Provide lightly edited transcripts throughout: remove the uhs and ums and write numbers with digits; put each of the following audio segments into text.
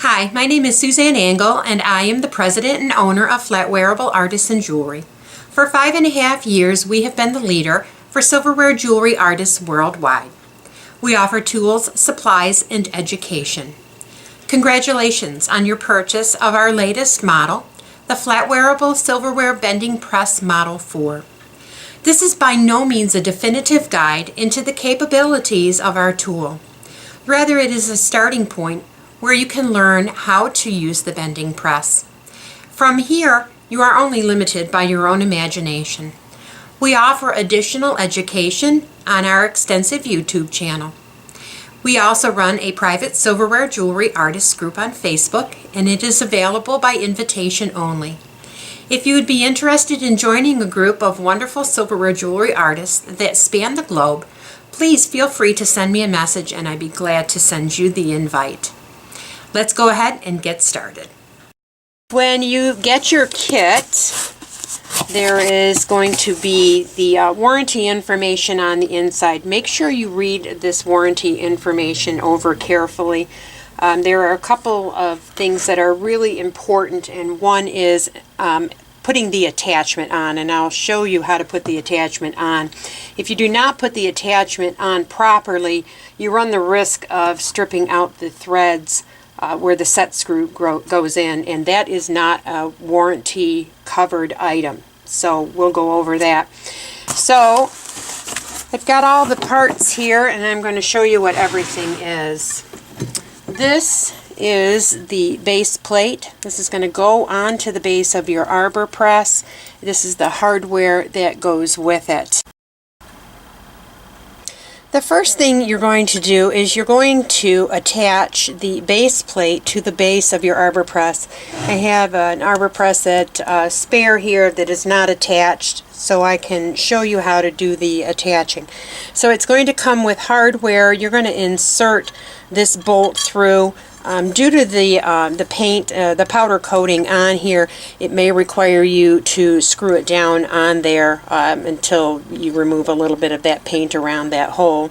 Hi, my name is Suzanne Angle, and I am the president and owner of Flatwearable Artisan Jewelry. For 5.5 years, we have been the leader for silverware jewelry artists worldwide. We offer tools, supplies, and education. Congratulations on your purchase of our latest model, the Flatwearable Silverware Bending Press Model 4. This is by no means a definitive guide into the capabilities of our tool. Rather, it is a starting point where you can learn how to use the bending press. From here, you are only limited by your own imagination. We offer additional education on our extensive YouTube channel. We also run a private silverware jewelry artists group on Facebook, and it is available by invitation only. If you would be interested in joining a group of wonderful silverware jewelry artists that span the globe, please feel free to send me a message and I'd be glad to send you the invite. Let's go ahead and get started. When you get your kit, there is going to be the warranty information on the inside. Make sure you read this warranty information over carefully. There are a couple of things that are really important, and one is putting the attachment on, and I'll show you how to put the attachment on. If you do not put the attachment on properly, you run the risk of stripping out the threads where the set screw goes in, and that is not a warranty covered item. So we'll go over that. So I've got all the parts here, and I'm going to show you what everything is. This is the base plate. This is going to go onto the base of your arbor press. This is the hardware that goes with it. The first thing you're going to do is you're going to attach the base plate to the base of your arbor press. I have an arbor press that spare here that is not attached, so I can show you how to do the attaching. So it's going to come with hardware. You're going to insert this bolt through. Due to the paint, the powder coating on here, it may require you to screw it down on there until you remove a little bit of that paint around that hole.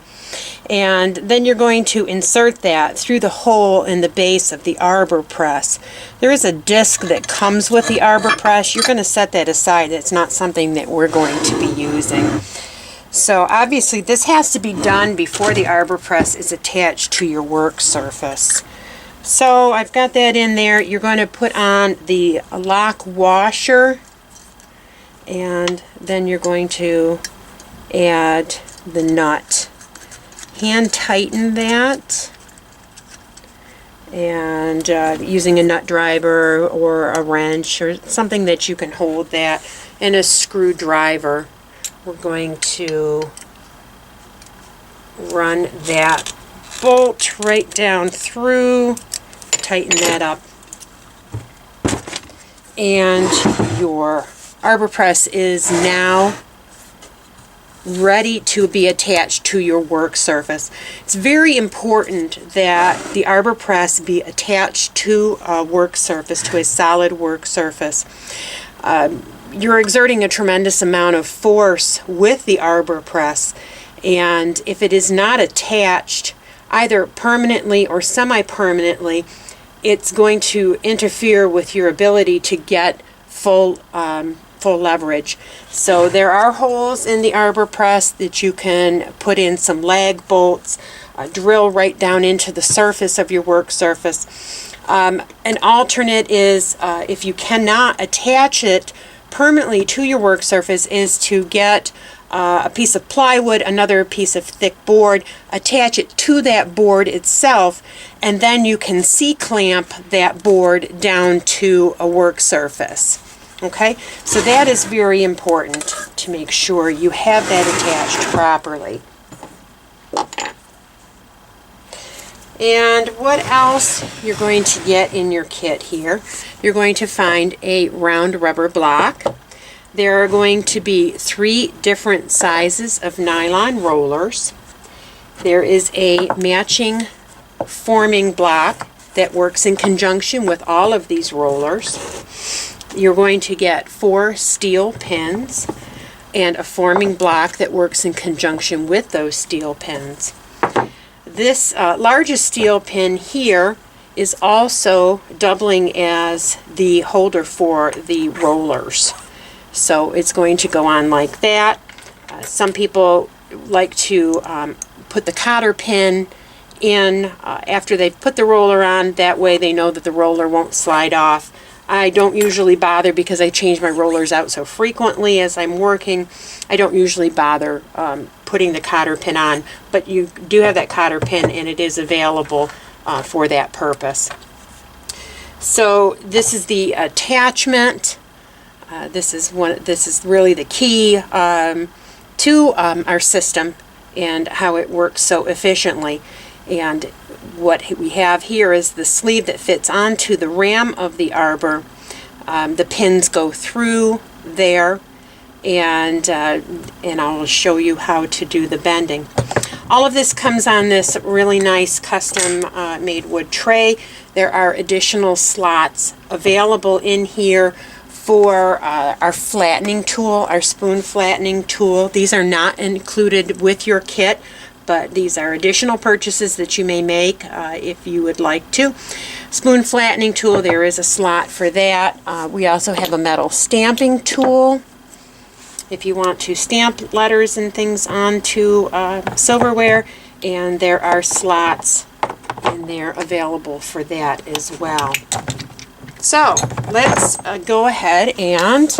And then you're going to insert that through the hole in the base of the arbor press. There is a disc that comes with the arbor press. You're going to set that aside. It's not something that we're going to be using. So obviously this has to be done before the arbor press is attached to your work surface. So I've got that in there. You're going to put on the lock washer, and then you're going to add the nut. Hand tighten that, and using a nut driver or a wrench or something that you can hold that, and a screwdriver, we're going to run that bolt right down through, tighten that up, and your arbor press is now ready to be attached to your work surface. It's very important that the arbor press be attached to a work surface, to a solid work surface. You're exerting a tremendous amount of force with the arbor press, and if it is not attached either permanently or semi-permanently, it's going to interfere with your ability to get full leverage. So there are holes in the arbor press that you can put in some lag bolts, drill right down into the surface of your work surface. An alternate is, if you cannot attach it permanently to your work surface, is to get a piece of plywood, another piece of thick board, attach it to that board itself, and then you can C-clamp that board down to a work surface. Okay, so that is very important to make sure you have that attached properly. And what else you're going to get in your kit here? You're going to find a round rubber block. There are going to be 3 different sizes of nylon rollers. There is a matching forming block that works in conjunction with all of these rollers. You're going to get 4 steel pins and a forming block that works in conjunction with those steel pins. This largest steel pin here is also doubling as the holder for the rollers. So it's going to go on like that. Some people like to put the cotter pin in after they've put the roller on. That way they know that the roller won't slide off. I don't usually bother because I change my rollers out so frequently as I'm working. I don't usually bother putting the cotter pin on, but you do have that cotter pin and it is available for that purpose. So this is the attachment. This is really the key to our system and how it works so efficiently. And what we have here is the sleeve that fits onto the ram of the arbor. The pins go through there, and I'll show you how to do the bending. All of this comes on this really nice custom made wood tray. There are additional slots available in here for our flattening tool, our spoon flattening tool. These are not included with your kit, but these are additional purchases that you may make if you would like to. Spoon flattening tool, there is a slot for that. We also have a metal stamping tool if you want to stamp letters and things onto silverware, and there are slots in there available for that as well. So let's go ahead and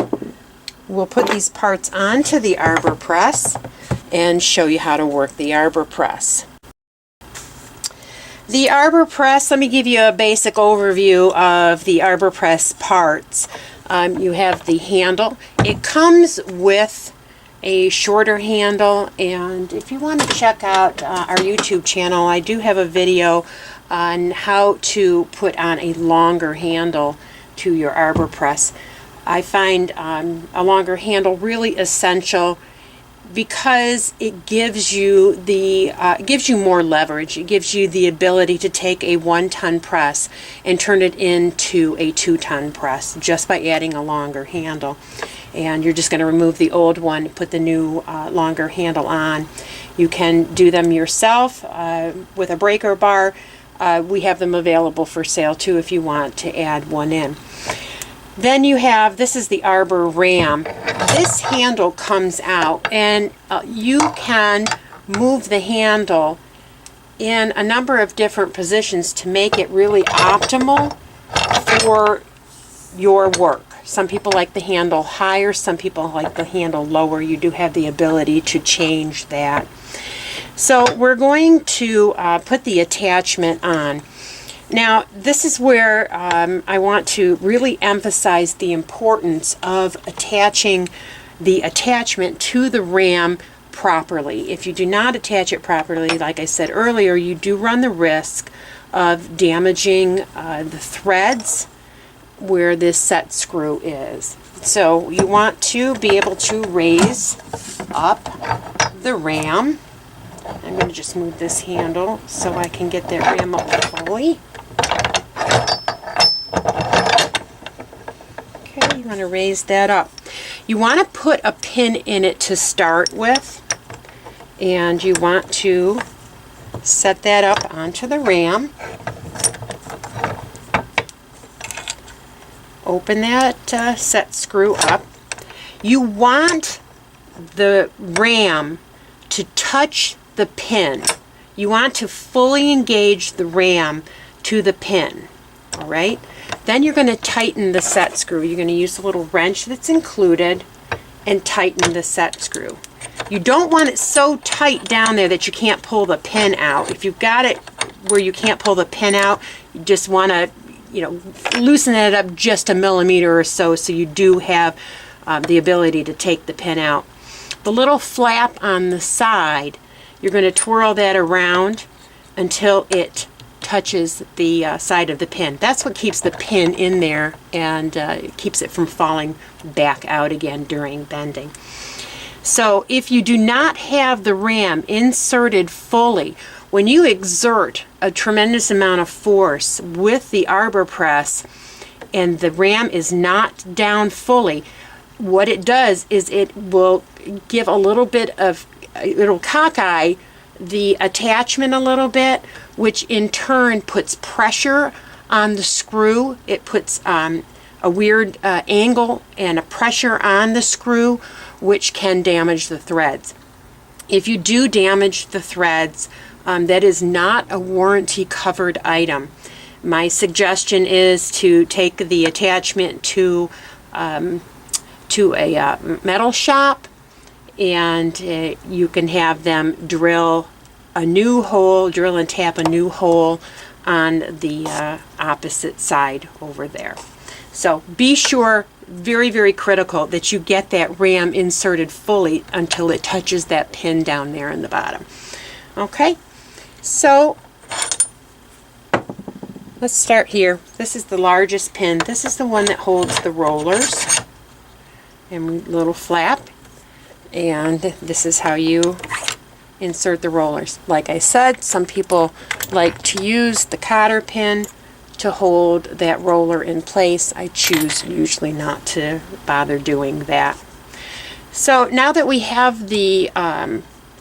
we'll put these parts onto the arbor press and show you how to work the arbor press. The arbor press, let me give you a basic overview of the arbor press parts. You have the handle. It comes with a shorter handle, and if you want to check out our YouTube channel, I do have a video on how to put on a longer handle to your arbor press. I find a longer handle really essential because it gives you more leverage. It gives you the ability to take a 1-ton press and turn it into a 2-ton press just by adding a longer handle. And you're just going to remove the old one, put the new longer handle on. You can do them yourself with a breaker bar. We have them available for sale too if you want to add one in. Then you have, this is the arbor ram. This handle comes out, and you can move the handle in a number of different positions to make it really optimal for your work. Some people like the handle higher, some people like the handle lower. You do have the ability to change that. So we're going to put the attachment on. Now, this is where I want to really emphasize the importance of attaching the attachment to the ram properly. If you do not attach it properly, like I said earlier, you do run the risk of damaging the threads where this set screw is. So you want to be able to raise up the ram. I'm going to just move this handle so I can get that ram up fully. Okay, you want to raise that up. You want to put a pin in it to start with, and you want to set that up onto the ram. Open that set screw up. You want the ram to touch the pin. You want to fully engage the ram to the pin. All right? Then you're going to tighten the set screw. You're going to use a little wrench that's included and tighten the set screw. You don't want it so tight down there that you can't pull the pin out. If you've got it where you can't pull the pin out, you just want to, loosen it up just a millimeter or so you do have the ability to take the pin out. The little flap on the side, you're going to twirl that around until it touches the side of the pin. That's what keeps the pin in there and keeps it from falling back out again during bending. So if you do not have the ram inserted fully, when you exert a tremendous amount of force with the arbor press and the ram is not down fully, what it does is it will give a little bit of, it'll cockeye the attachment a little bit, which in turn puts pressure on the screw. It puts a weird angle and a pressure on the screw, which can damage the threads. If you do damage the threads, that is not a warranty covered item. My suggestion is to take the attachment to a metal shop, and you can have them drill and tap a new hole on the opposite side over there. So be sure, very, very critical, that you get that ram inserted fully until it touches that pin down there in the bottom. Okay, so let's start here. This is the largest pin. This is the one that holds the rollers and little flap. And this is how you insert the rollers. Like I said, some people like to use the cotter pin to hold that roller in place. I choose usually not to bother doing that. So now that we have the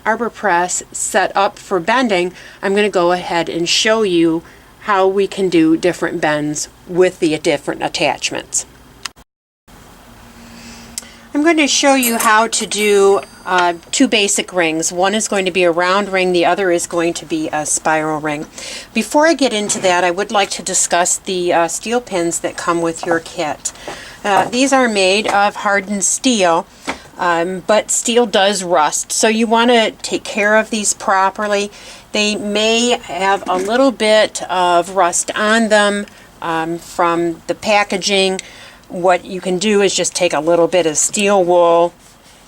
arbor press set up for bending, I'm going to go ahead and show you how we can do different bends with the different attachments. I'm going to show you how to do two basic rings. One is going to be a round ring, the other is going to be a spiral ring. Before I get into that, I would like to discuss the steel pins that come with your kit. These are made of hardened steel, but steel does rust, so you want to take care of these properly. They may have a little bit of rust on them from the packaging. What you can do is just take a little bit of steel wool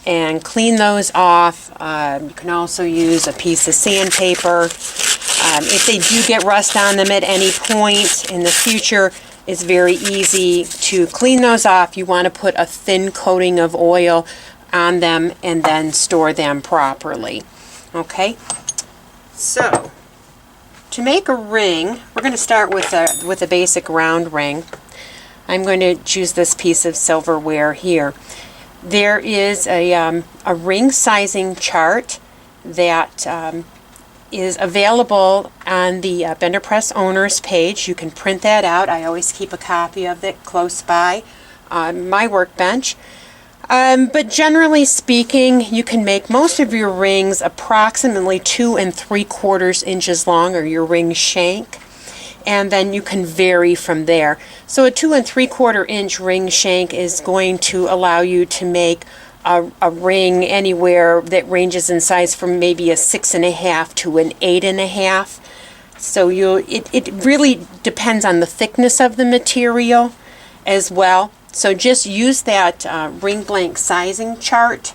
and clean those off. You can also use a piece of sandpaper. If they do get rust on them at any point in the future, it's very easy to clean those off. You want to put a thin coating of oil on them and then store them properly. Okay, so to make a ring, we're going to start with a basic round ring. I'm going to choose this piece of silverware here. There is a ring sizing chart that is available on the Bender Press Owners page. You can print that out. I always keep a copy of it close by my workbench. But generally speaking, you can make most of your rings approximately 2 3/4 inches long, or your ring shank. And then you can vary from there. So a 2 3/4 inch ring shank is going to allow you to make a ring anywhere that ranges in size from maybe a 6.5 to an 8.5. So it really depends on the thickness of the material as well. So just use that ring blank sizing chart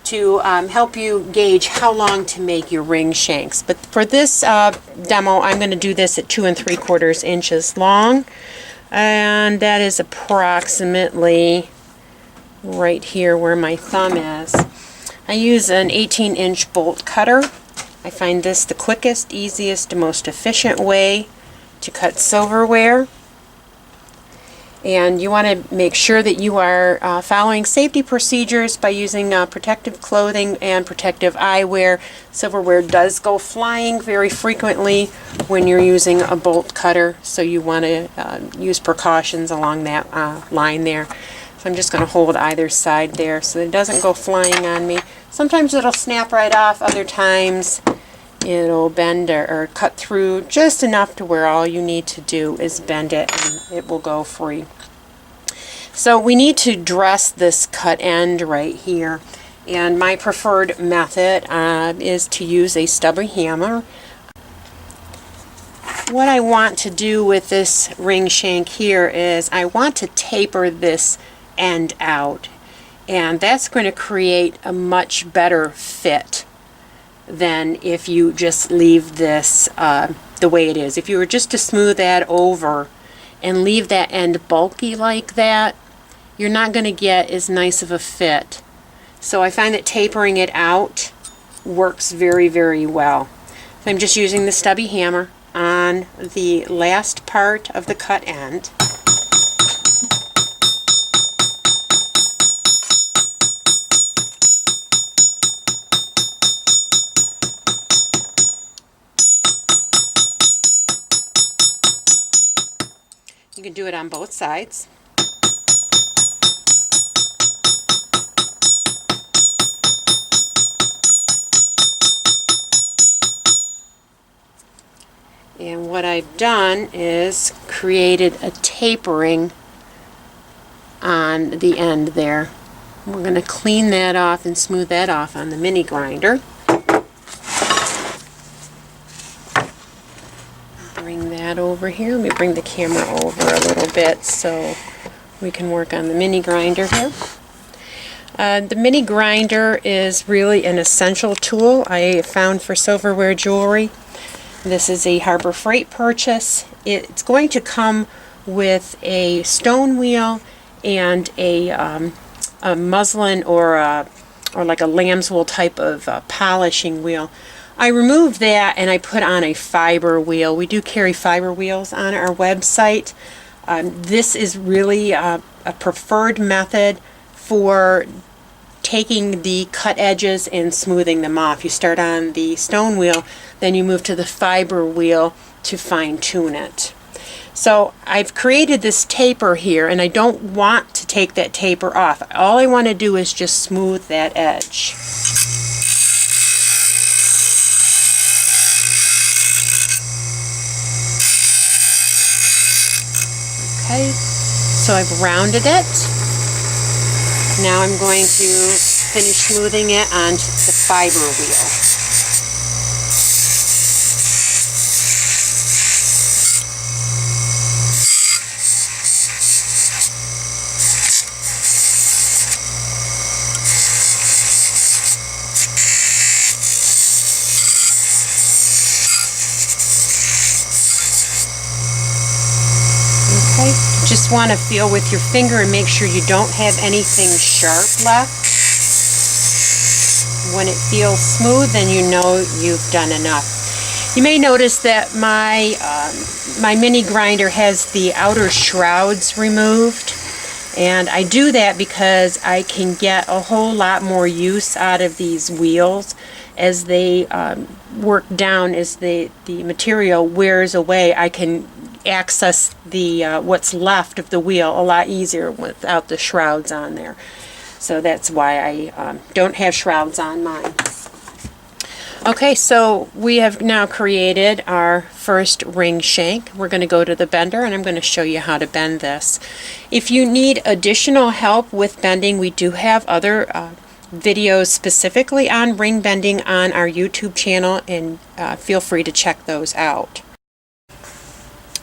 to help you gauge how long to make your ring shanks. But for this demo, I'm going to do this at 2 3/4 inches long, and that is approximately right here where my thumb is. I use an 18-inch bolt cutter. I find this the quickest, easiest, most efficient way to cut silverware. And you want to make sure that you are following safety procedures by using protective clothing and protective eyewear. Silverware does go flying very frequently when you're using a bolt cutter, so you want to use precautions along that line there. So I'm just going to hold either side there so it doesn't go flying on me. Sometimes it'll snap right off, other times it'll bend or cut through just enough to where all you need to do is bend it and it will go free. So we need to dress this cut end right here, and my preferred method is to use a stubby hammer. What I want to do with this ring shank here is I want to taper this end out, and that's going to create a much better fit than if you just leave this the way it is. If you were just to smooth that over and leave that end bulky like that, you're not going to get as nice of a fit. So I find that tapering it out works very, very well. So I'm just using the stubby hammer on the last part of the cut end. You can do it on both sides. And what I've done is created a tapering on the end there. We're going to clean that off and smooth that off on the mini grinder. Bring that over here. Let me bring the camera over a little bit so we can work on the mini grinder here. The mini grinder is really an essential tool I found for silverware jewelry. This is a Harbor Freight purchase. It's going to come with a stone wheel and a muslin or like a lamb's wool type of polishing wheel. I removed that and I put on a fiber wheel. We do carry fiber wheels on our website. This is really a preferred method for taking the cut edges and smoothing them off. You start on the stone wheel, then you move to the fiber wheel to fine tune it. So I've created this taper here, and I don't want to take that taper off. All I want to do is just smooth that edge. Okay, so I've rounded it. Now I'm going to finish smoothing it on the fiber wheel. Okay, just want to feel with your finger and make sure you don't have anything sharp left. When it feels smooth, then you know you've done enough. You may notice that my mini grinder has the outer shrouds removed, and I do that because I can get a whole lot more use out of these wheels as they work down, as the material wears away. I can access the what's left of the wheel a lot easier without the shrouds on there. So that's why I don't have shrouds on mine. Okay, so we have now created our first ring shank. We're going to go to the bender and I'm going to show you how to bend this. If you need additional help with bending, we do have other videos specifically on ring bending on our YouTube channel, and feel free to check those out.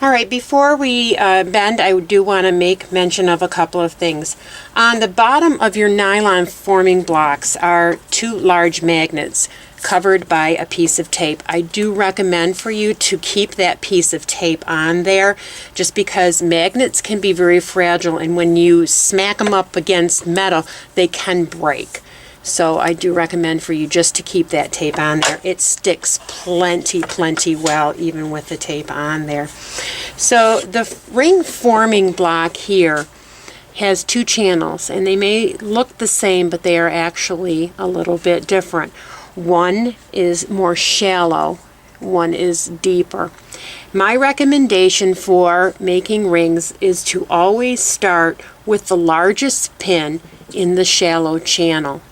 Alright, before we bend, I do want to make mention of a couple of things. On the bottom of your nylon forming blocks are two large magnets covered by a piece of tape. I do recommend for you to keep that piece of tape on there, just because magnets can be very fragile, and when you smack them up against metal, they can break. So I do recommend for you just to keep that tape on there. It sticks plenty well even with the tape on there. So the ring forming block here has two channels, and they may look the same, but they are actually a little bit different. One is more shallow, one is deeper. My recommendation for making rings is to always start with the largest pin in the shallow channel.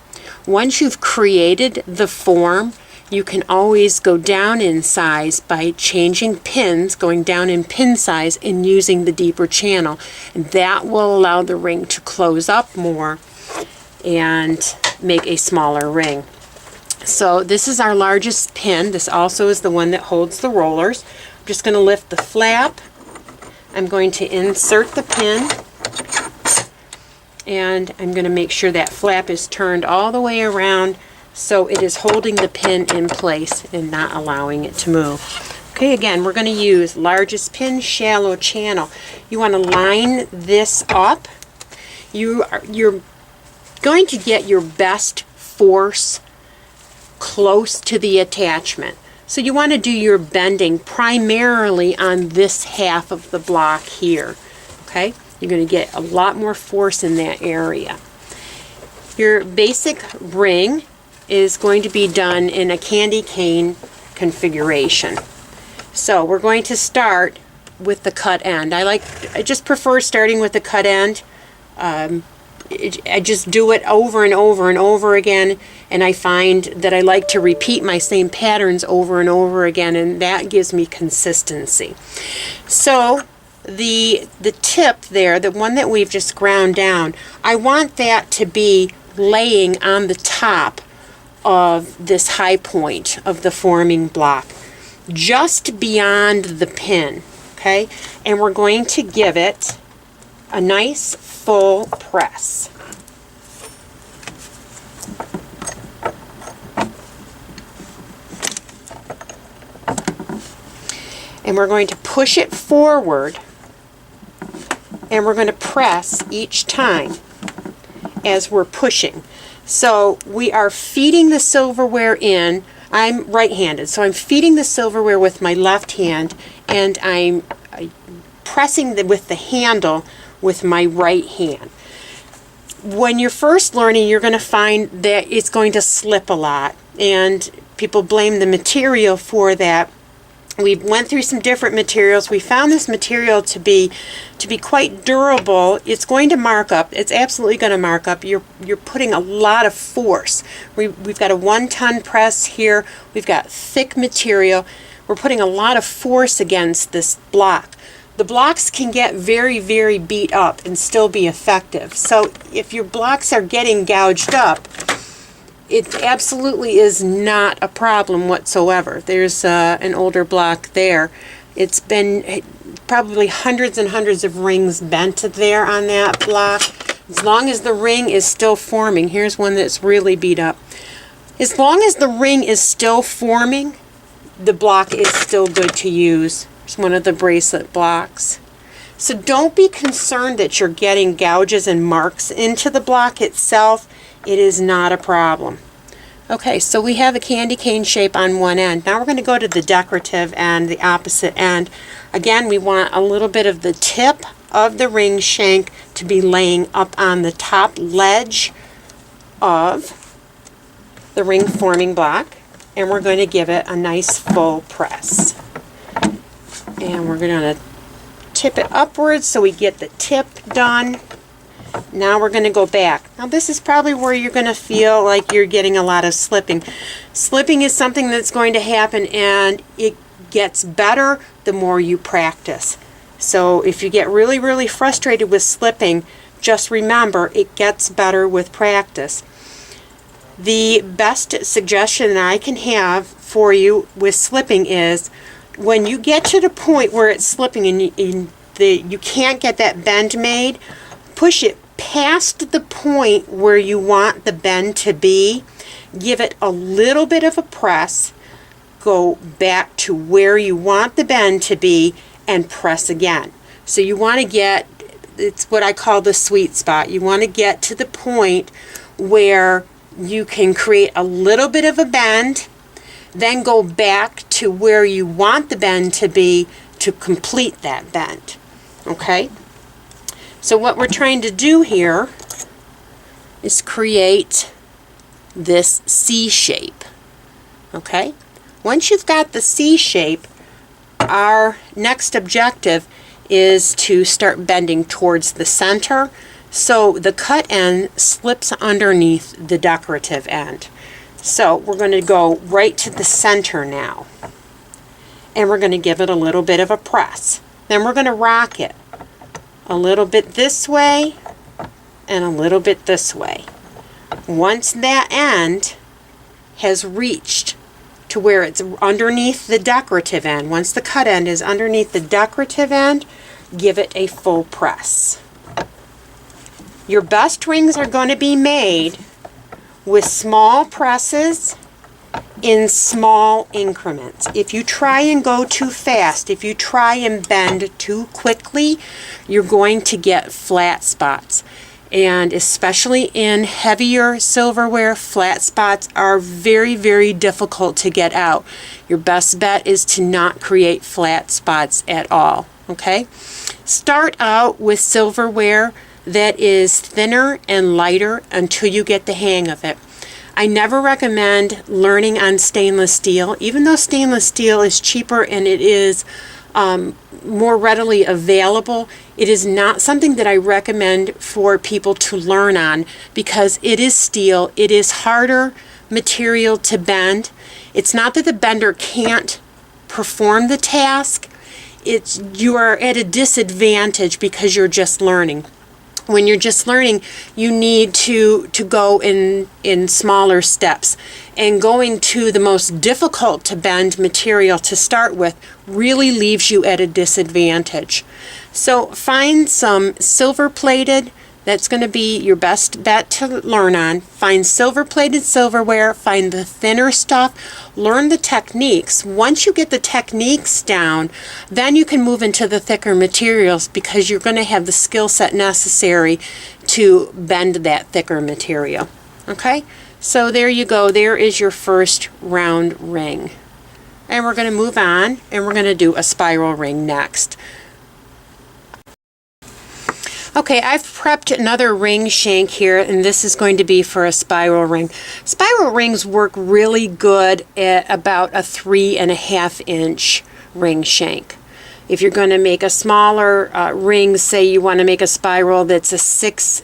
Once you've created the form, you can always go down in size by changing pins, going down in pin size and using the deeper channel. And that will allow the ring to close up more and make a smaller ring. So this is our largest pin. This also is the one that holds the rollers. I'm just going to lift the flap. I'm going to insert the pin, and I'm going to make sure that flap is turned all the way around so it is holding the pin in place and not allowing it to move. Okay, again, we're going to use largest pin, shallow channel. You want to line this up. You're going to get your best force close to the attachment. So you want to do your bending primarily on this half of the block here. Okay? You're going to get a lot more force in that area. Your basic ring is going to be done in a candy cane configuration. So we're going to start with the cut end. I just prefer starting with the cut end. I just do it over and over and over again, and I find that I like to repeat my same patterns over and over again, and that gives me consistency. So the tip there, the one that we've just ground down, I want that to be laying on the top of this high point of the forming block, just beyond the pin, okay? And we're going to give it a nice full press. And we're going to push it forward, and we're going to press each time as we're pushing. So we are feeding the silverware in. I'm right-handed, so I'm feeding the silverware with my left hand, and I'm pressing with the handle with my right hand. When you're first learning, you're going to find that it's going to slip a lot, and people blame the material for that. We went through some different materials. We found this material to be quite durable. It's going to mark up. It's absolutely going to mark up. You're putting a lot of force. We've got a 1-ton press here. We've got thick material. We're putting a lot of force against this block. The blocks can get very, very beat up and still be effective. So if your blocks are getting gouged up, it absolutely is not a problem whatsoever. There's an older block there. It's been probably hundreds and hundreds of rings bent there on that block. As long as the ring is still forming, here's one that's really beat up. As long as the ring is still forming, the block is still good to use. It's one of the bracelet blocks. So don't be concerned that you're getting gouges and marks into the block itself. It is not a problem. Okay, so we have a candy cane shape on one end. Now we're going to go to the decorative and the opposite end. Again, we want a little bit of the tip of the ring shank to be laying up on the top ledge of the ring forming block, and we're going to give it a nice full press. And we're going to tip it upwards so we get the tip done. Now we're going to go back. Now this is probably where you're going to feel like you're getting a lot of slipping. Slipping is something that's going to happen, and it gets better the more you practice. So if you get really, really frustrated with slipping, just remember it gets better with practice. The best suggestion that I can have for you with slipping is when you get to the point where it's slipping and you can't get that bend made, push it past the point where you want the bend to be, give it a little bit of a press, go back to where you want the bend to be, and press again. So you want to get, it's what I call the sweet spot. You want to get to the point where you can create a little bit of a bend, then go back to where you want the bend to be to complete that bend. Okay? So what we're trying to do here is create this C shape. Okay? Once you've got the C shape, our next objective is to start bending towards the center so the cut end slips underneath the decorative end. So we're going to go right to the center now, and we're going to give it a little bit of a press. Then we're going to rock it a little bit this way and a little bit this way. Once that end has reached to where it's underneath the decorative end, once the cut end is underneath the decorative end, give it a full press. Your best rings are going to be made with small presses in small increments. If you try and go too fast, if you try and bend too quickly, you're going to get flat spots. And especially in heavier silverware, flat spots are very, very difficult to get out. Your best bet is to not create flat spots at all. Okay? Start out with silverware that is thinner and lighter until you get the hang of it. I never recommend learning on stainless steel, even though stainless steel is cheaper and it is more readily available, it is not something that I recommend for people to learn on because it is steel. It is harder material to bend. It's not that the bender can't perform the task. You are at a disadvantage because you're just learning. When you're just learning, you need to go in smaller steps. And going to the most difficult to bend material to start with really leaves you at a disadvantage. So find some silver-plated. That's going to be your best bet to learn on. Find silver-plated silverware. Find the thinner stuff. Learn the techniques. Once you get the techniques down, then you can move into the thicker materials because you're going to have the skill set necessary to bend that thicker material. Okay? So there you go. There is your first round ring. And we're going to move on and we're going to do a spiral ring next. Okay, I've prepped another ring shank here, and this is going to be for a spiral ring. Spiral rings work really good at about a 3.5 inch ring shank. If you're going to make a smaller ring, say you want to make a spiral that's a size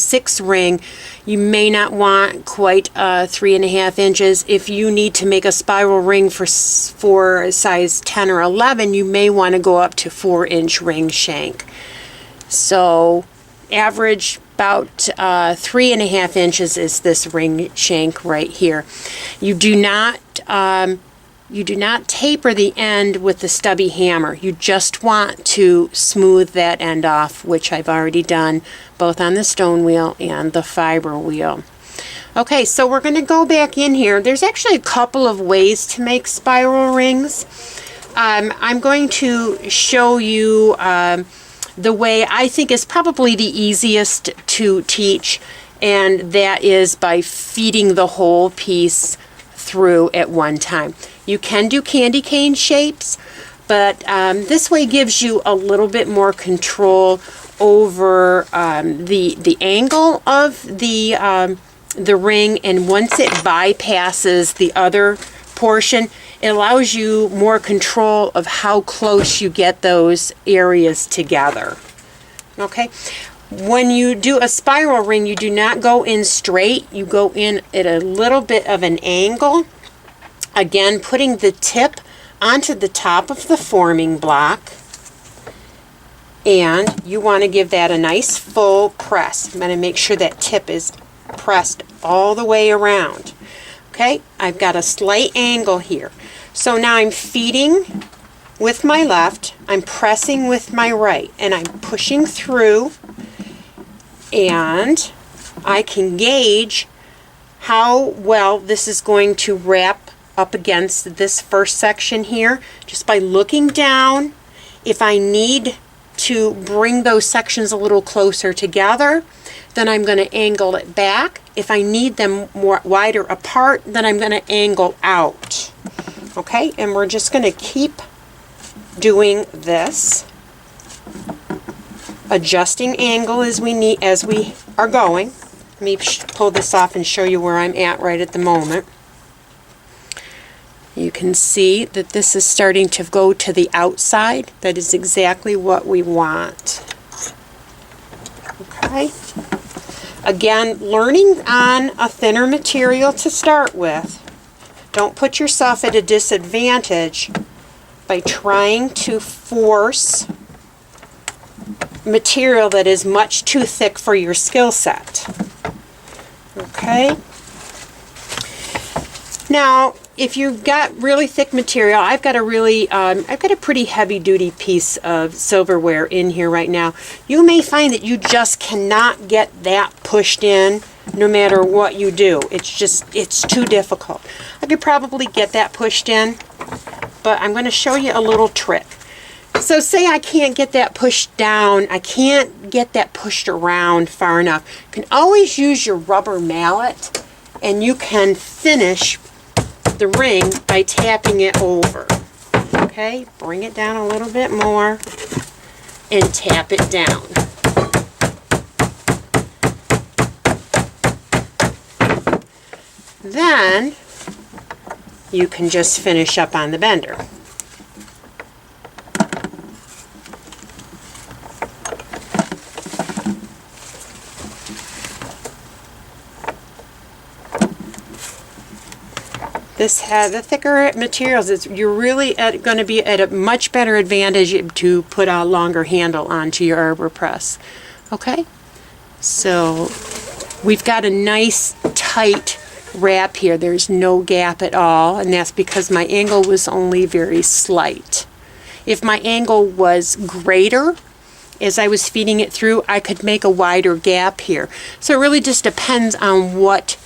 6 ring, you may not want quite 3.5 inches. If you need to make a spiral ring for size 10 or 11, you may want to go up to 4-inch ring shank. So average about 3.5 inches is this ring shank right here. You do not taper the end with the stubby hammer. You just want to smooth that end off, which I've already done both on the stone wheel and the fiber wheel. Okay, so we're going to go back in here. There's actually a couple of ways to make spiral rings. I'm going to show you the way I think is probably the easiest to teach, and that is by feeding the whole piece through at one time. You can do candy cane shapes, but this way gives you a little bit more control over the angle of the ring, and once it bypasses the other portion, it allows you more control of how close you get those areas together. Okay, when you do a spiral ring, you do not go in straight. You go in at a little bit of an angle. Again, putting the tip onto the top of the forming block. And you want to give that a nice full press. I'm going to make sure that tip is pressed all the way around. Okay, I've got a slight angle here. So now I'm feeding with my left, I'm pressing with my right, and I'm pushing through, and I can gauge how well this is going to wrap up against this first section here just by looking down. If I need to bring those sections a little closer together, then I'm going to angle it back. If I need them more wider apart, then I'm going to angle out. Okay, and we're just going to keep doing this, adjusting angle as we are going. Let me pull this off and show you where I'm at right at the moment. You can see that this is starting to go to the outside. That is exactly what we want. Okay. Again, learning on a thinner material to start with. Don't put yourself at a disadvantage by trying to force material that is much too thick for your skill set. Okay. Now, if you've got really thick material, I've got a pretty heavy-duty piece of silverware in here right now. You may find that you just cannot get that pushed in no matter what you do. It's too difficult. I could probably get that pushed in, but I'm going to show you a little trick. So say I can't get that pushed down, I can't get that pushed around far enough. You can always use your rubber mallet, and you can finish the ring by tapping it over. Okay, bring it down a little bit more and tap it down. Then you can just finish up on the bender. The thicker materials, you're really going to be at a much better advantage to put a longer handle onto your arbor press. Okay, so we've got a nice tight wrap here. There's no gap at all, and that's because my angle was only very slight. If my angle was greater as I was feeding it through, I could make a wider gap here. So it really just depends on what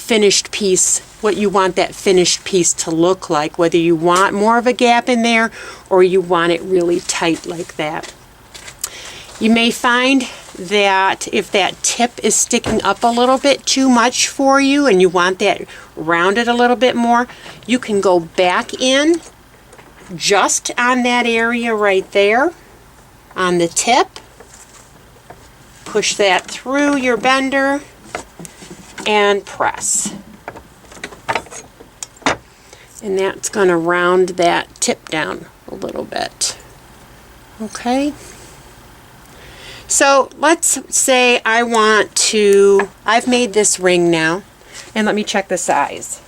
you want that finished piece to look like, whether you want more of a gap in there or you want it really tight like that. You may find that if that tip is sticking up a little bit too much for you and you want that rounded a little bit more, you can go back in just on that area right there on the tip, push that through your bender and press. And that's going to round that tip down a little bit. Okay. So let's say I've made this ring now, and let me check the size.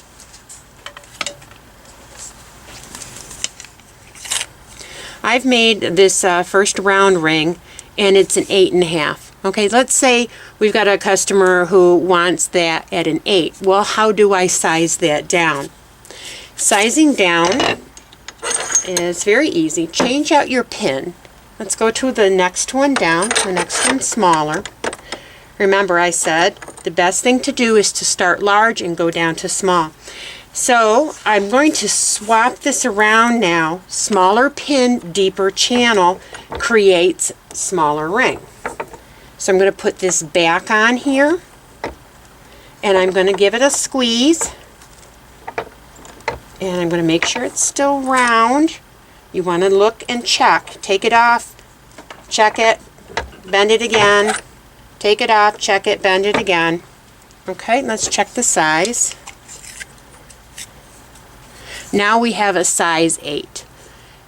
I've made this first round ring, and it's an 8.5. Okay, let's say we've got a customer who wants that at an 8. Well, how do I size that down? Sizing down is very easy. Change out your pin. Let's go to the next one down, the next one smaller. Remember, I said the best thing to do is to start large and go down to small. So I'm going to swap this around now. Smaller pin, deeper channel creates smaller ring. So I'm going to put this back on here, and I'm going to give it a squeeze. And I'm going to make sure it's still round. You want to look and check. Take it off, check it, bend it again. Take it off, check it, bend it again. Okay, let's check the size. Now we have a size 8.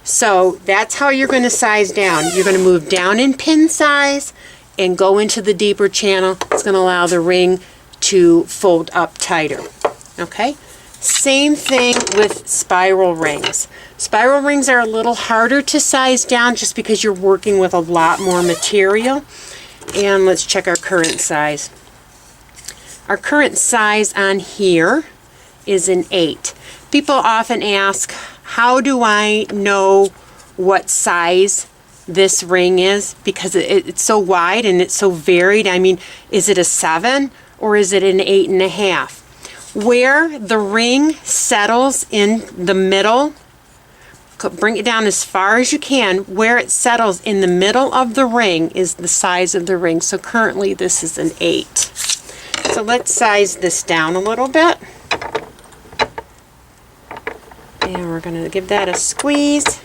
So that's how you're going to size down. You're going to move down in pin size and go into the deeper channel. It's going to allow the ring to fold up tighter. Okay? Same thing with spiral rings. Spiral rings are a little harder to size down just because you're working with a lot more material. And let's check our current size. Our current size on here is an 8. People often ask, how do I know what size this ring is? Because it's so wide and it's so varied. I mean, is it a 7 or is it an 8.5? Where the ring settles in the middle, bring it down as far as you can. Where it settles in the middle of the ring is the size of the ring. So currently this is an 8. So let's size this down a little bit. And we're going to give that a squeeze.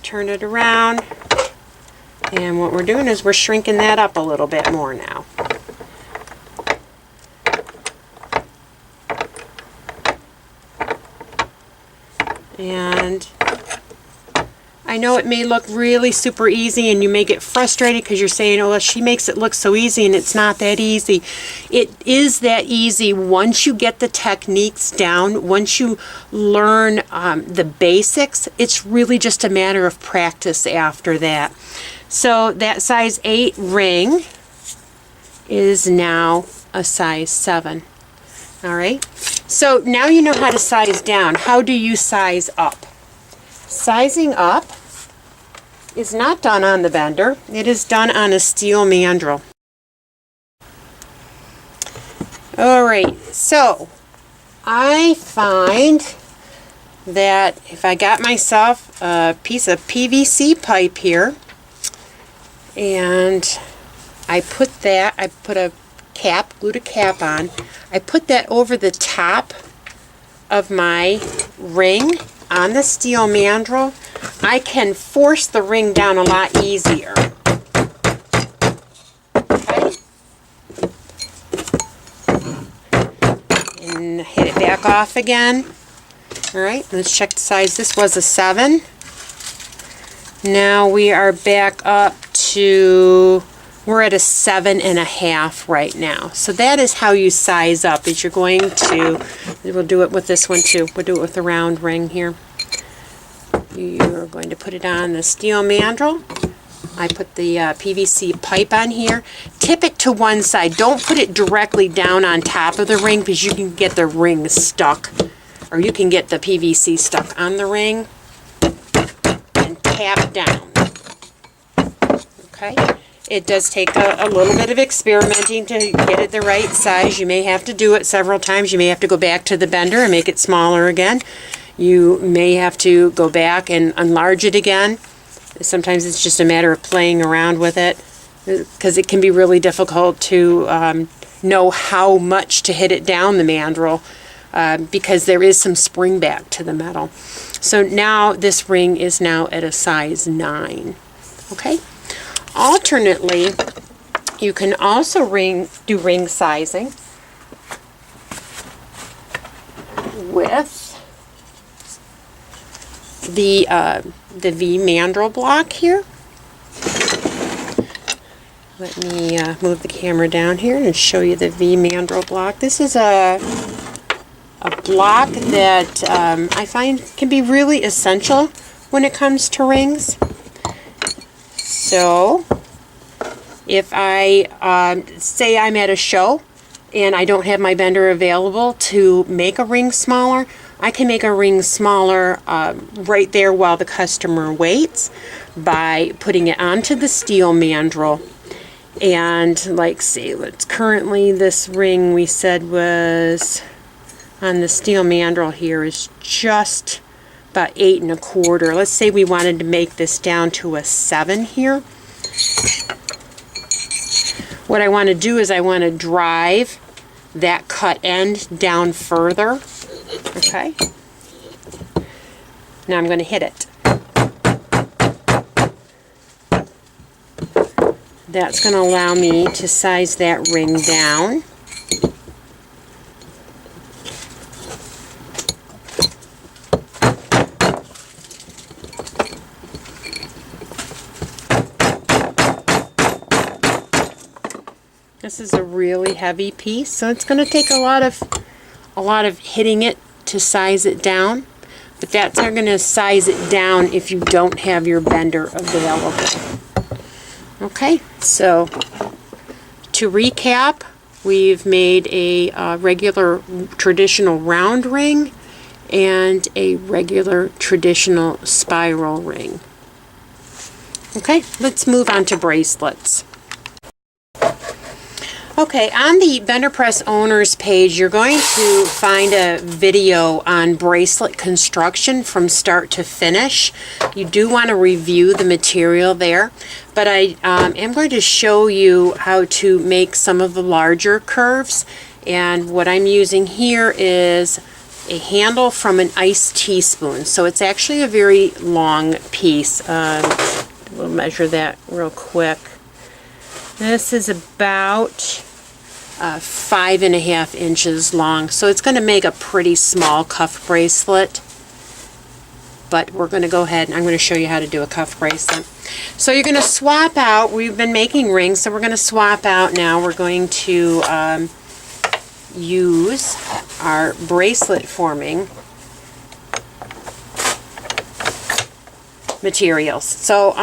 Turn it around. And what we're doing is we're shrinking that up a little bit more now. And I know it may look really super easy and you may get frustrated because you're saying, oh, well, she makes it look so easy, and it's not that easy. It is that easy once you get the techniques down, once you learn the basics. It's really just a matter of practice after that. So that size 8 ring is now a size 7. All right, so now you know how to size down. How do you size up? Sizing up is not done on the bender. It is done on a steel mandrel. All right, so I find that if I got myself a piece of PVC pipe here, and I put a cap, glued a cap on. I put that over the top of my ring on the steel mandrel. I can force the ring down a lot easier. Okay. And hit it back off again. Alright, let's check the size. This was a 7. Now we are back up to We're at a 7.5 right now. So that is how you size up. Is you're going to, we'll do it with this one too. We'll do it with the round ring here. You're going to put it on the steel mandrel. I put the PVC pipe on here. Tip it to one side. Don't put it directly down on top of the ring because you can get the ring stuck, or you can get the PVC stuck on the ring. And tap down. Okay? It does take a little bit of experimenting to get it the right size. You may have to do it several times. You may have to go back to the bender and make it smaller again. You may have to go back and enlarge it again. Sometimes it's just a matter of playing around with it because it can be really difficult to know how much to hit it down the mandrel because there is some spring back to the metal. So now this ring is now at a size 9. Okay? Alternately, you can also do ring sizing with the V mandrel block here. Let me move the camera down here and show you the V mandrel block. This is a block that I find can be really essential when it comes to rings. So if I say I'm at a show and I don't have my bender available to make a ring smaller, I can make a ring smaller right there while the customer waits by putting it onto the steel mandrel. And like say, currently this ring we said was on the steel mandrel here is just about 8 1/4. Let's say we wanted to make this down to a 7 here. What I want to do is I want to drive that cut end down further. Okay. Now I'm going to hit it. That's going to allow me to size that ring down. This is a really heavy piece, so it's going to take a lot of hitting it to size it down, but that's how you're going to size it down if you don't have your bender available. Okay, so to recap, we've made a regular traditional round ring and a regular traditional spiral ring. Okay, let's move on to bracelets. Okay, on the Bender Press Owners page, you're going to find a video on bracelet construction from start to finish. You do want to review the material there, but I am going to show you how to make some of the larger curves. And what I'm using here is a handle from an iced teaspoon. So it's actually a very long piece. We'll measure that real quick. This is about 5.5 inches long, so it's going to make a pretty small cuff bracelet. But we're going to go ahead and I'm going to show you how to do a cuff bracelet. So you're going to swap out, we've been making rings, so we're going to swap out now. We're going to use our bracelet forming materials. So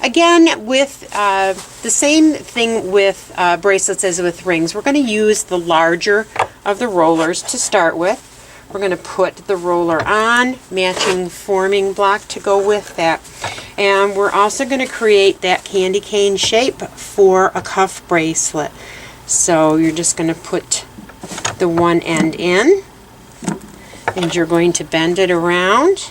again, with the same thing with bracelets as with rings, we're going to use the larger of the rollers to start with. We're going to put the roller on, matching forming block to go with that. And we're also going to create that candy cane shape for a cuff bracelet. So you're just going to put the one end in, and you're going to bend it around.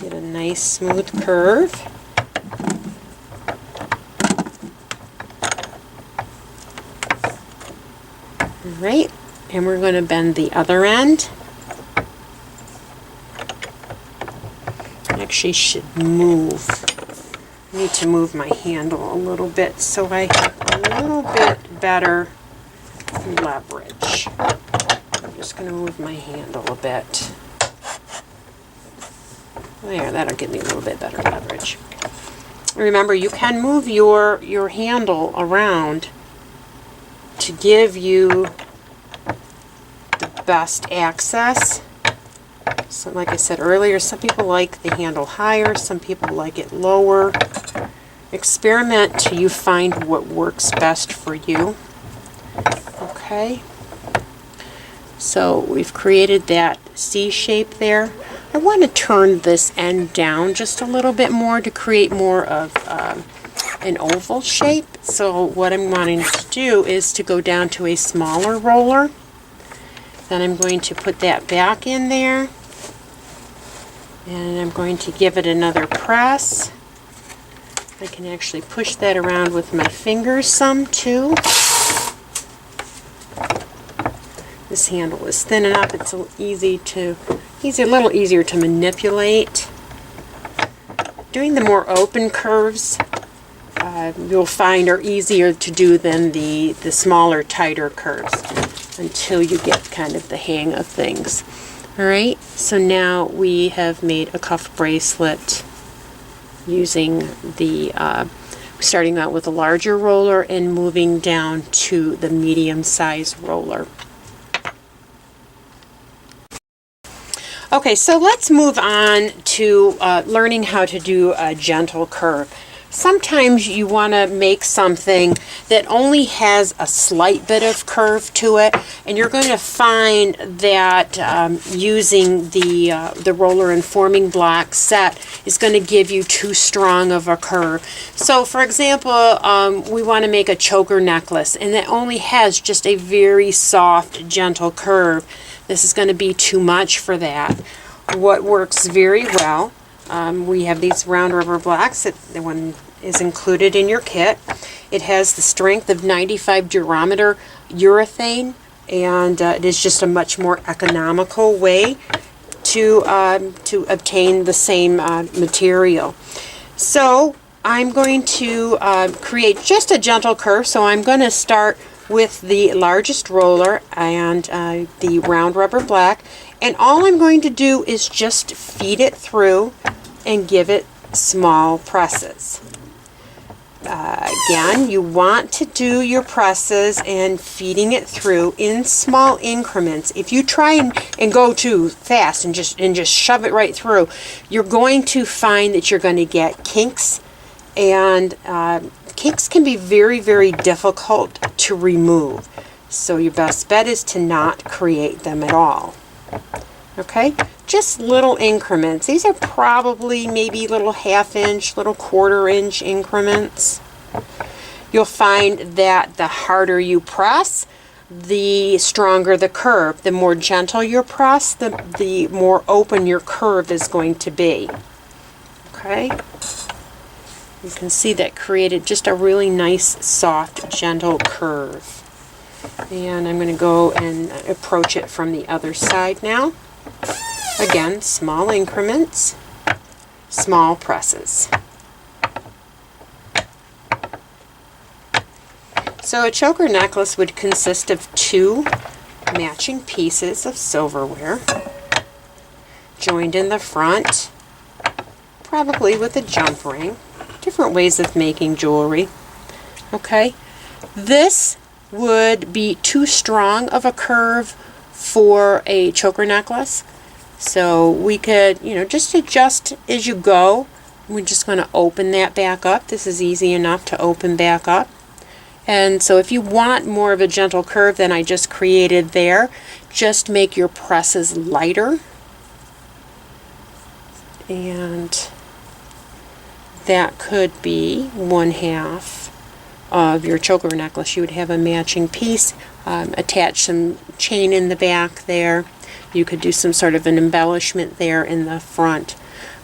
Get a nice smooth curve. Alright, and we're going to bend the other end. Actually should move. I need to move my handle a little bit so I have a little bit better leverage. I'm just going to move my handle a bit. There, that'll give me a little bit better leverage. Remember, you can move your handle around to give you the best access. So like I said earlier, some people like the handle higher, some people like it lower. Experiment till you find what works best for you. Okay. So we've created that C shape there. I want to turn this end down just a little bit more to create more of an oval shape. So what I'm wanting to do is to go down to a smaller roller. Then I'm going to put that back in there. And I'm going to give it another press. I can actually push that around with my fingers some too. This handle is thin enough, it's a little easier to manipulate. Doing the more open curves, you'll find are easier to do than the smaller, tighter curves until you get kind of the hang of things. Alright, so now we have made a cuff bracelet using the, starting out with a larger roller and moving down to the medium size roller. Okay, so let's move on to learning how to do a gentle curve. Sometimes you want to make something that only has a slight bit of curve to it, and you're going to find that using the roller and forming block set is going to give you too strong of a curve. So for example, we want to make a choker necklace, and it only has just a very soft, gentle curve. This is going to be too much for that. What works very well, we have these round rubber blocks. The one is included in your kit. It has the strength of 95 durometer urethane, and it is just a much more economical way to obtain the same material. So I'm going to create just a gentle curve. So I'm going to start with the largest roller and the round rubber black, and all I'm going to do is just feed it through and give it small presses. Again, you want to do your presses and feeding it through in small increments. If you try and go too fast and just shove it right through, you're going to find that you're going to get kinks, and kinks can be very, very difficult to remove. So your best bet is to not create them at all. Okay? Just little increments. These are probably maybe little half-inch, little quarter-inch increments. You'll find that the harder you press, the stronger the curve. The more gentle you press, the more open your curve is going to be. Okay? You can see that created just a really nice, soft, gentle curve. And I'm going to go and approach it from the other side now. Again, small increments, small presses. So a choker necklace would consist of 2 matching pieces of silverware joined in the front, probably with a jump ring. Different ways of making jewelry. Okay, this would be too strong of a curve for a choker necklace. So we could, just adjust as you go. We're just going to open that back up. This is easy enough to open back up. And so if you want more of a gentle curve than I just created there, just make your presses lighter. And that could be 1/2 of your choker necklace. You would have a matching piece, attach some chain in the back there. You could do some sort of an embellishment there in the front.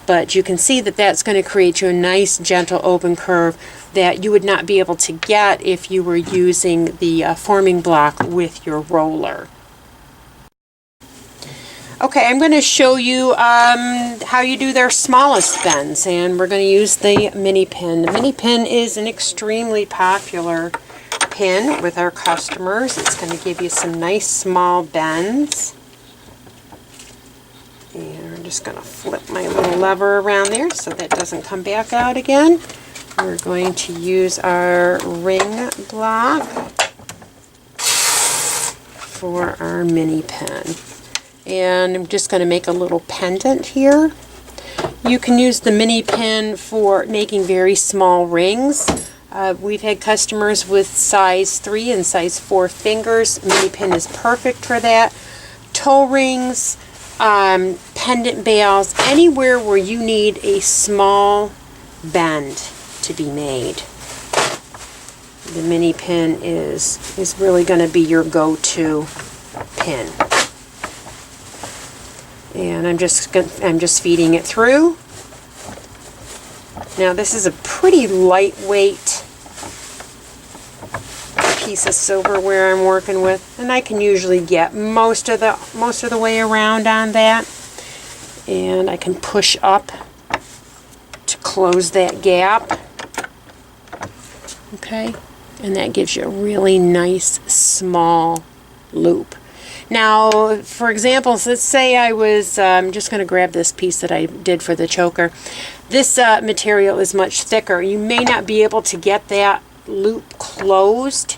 But you can see that that's going to create you a nice, gentle, open curve that you would not be able to get if you were using the forming block with your roller. Okay, I'm going to show you how you do their smallest bends, and we're going to use the mini pin. The mini pin is an extremely popular pin with our customers. It's going to give you some nice small bends. And we're just going to flip my little lever around there so that doesn't come back out again. We're going to use our ring block for our mini pin. And I'm just going to make a little pendant here. You can use the mini pin for making very small rings. We've had customers with size 3 and size 4 fingers. Mini pin is perfect for that. Toe rings, pendant bails, anywhere where you need a small bend to be made. The mini pin is really going to be your go-to pin. And I'm just feeding it through. Now this is a pretty lightweight piece of silverware I'm working with, and I can usually get most of the way around on that. And I can push up to close that gap. Okay, and that gives you a really nice small loop. Now, for example, let's say I was, I'm just going to grab this piece that I did for the choker. This material is much thicker. You may not be able to get that loop closed,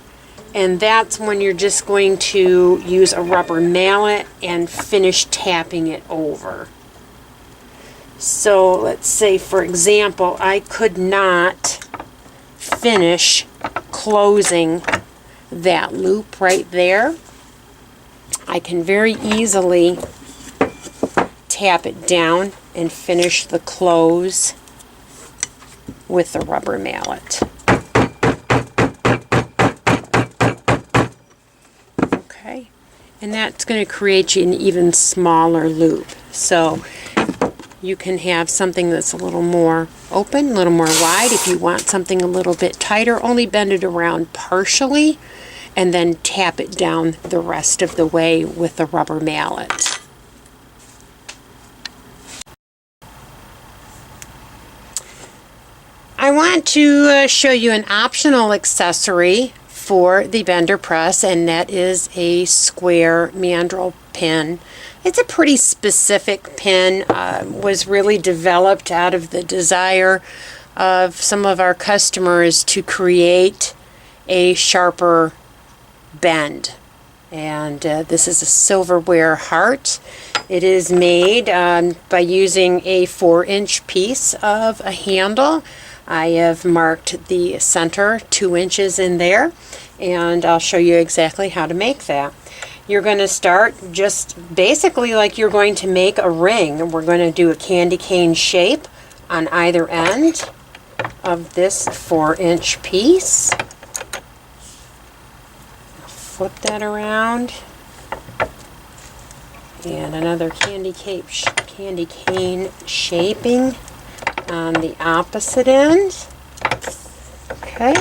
and that's when you're just going to use a rubber mallet and finish tapping it over. So let's say, for example, I could not finish closing that loop right there. I can very easily tap it down and finish the close with the rubber mallet. Okay, and that's going to create you an even smaller loop. So you can have something that's a little more open, a little more wide. If you want something a little bit tighter, only bend it around partially and then tap it down the rest of the way with the rubber mallet. I want to show you an optional accessory for the bender press, and that is a square mandrel pin. It's a pretty specific pin, was really developed out of the desire of some of our customers to create a sharper bend. And this is a silverware heart. It is made by using a 4-inch piece of a handle. I have marked the center 2 inches in there, and I'll show you exactly how to make that. You're going to start just basically like you're going to make a ring. We're going to do a candy cane shape on either end of this 4-inch piece. Flip that around, and another candy cane shaping on the opposite end. Okay,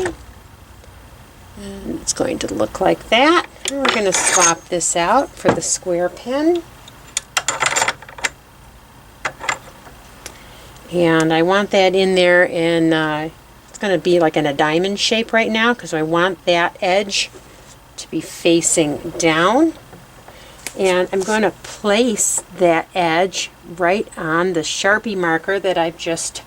and it's going to look like that. And we're going to swap this out for the square pin. And I want that in there in, it's going to be like in a diamond shape right now because I want that edge to be facing down. And I'm going to place that edge right on the Sharpie marker that I've just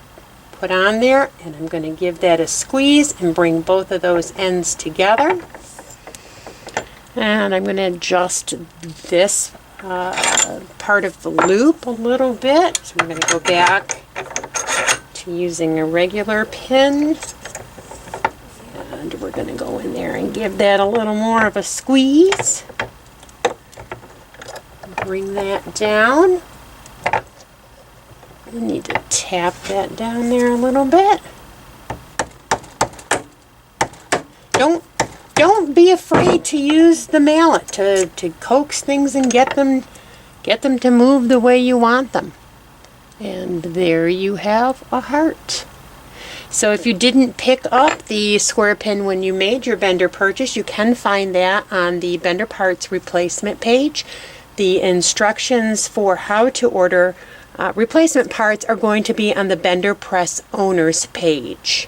put on there, and I'm going to give that a squeeze and bring both of those ends together. And I'm going to adjust this part of the loop a little bit. So I'm going to go back to using a regular pin. And we're going to go in there and give that a little more of a squeeze. Bring that down. We need to tap that down there a little bit. Don't be afraid to use the mallet to coax things and get them to move the way you want them. And there you have a heart. So if you didn't pick up the square pin when you made your bender purchase, you can find that on the Bender Parts replacement page. The instructions for how to order replacement parts are going to be on the Bender Press Owners page.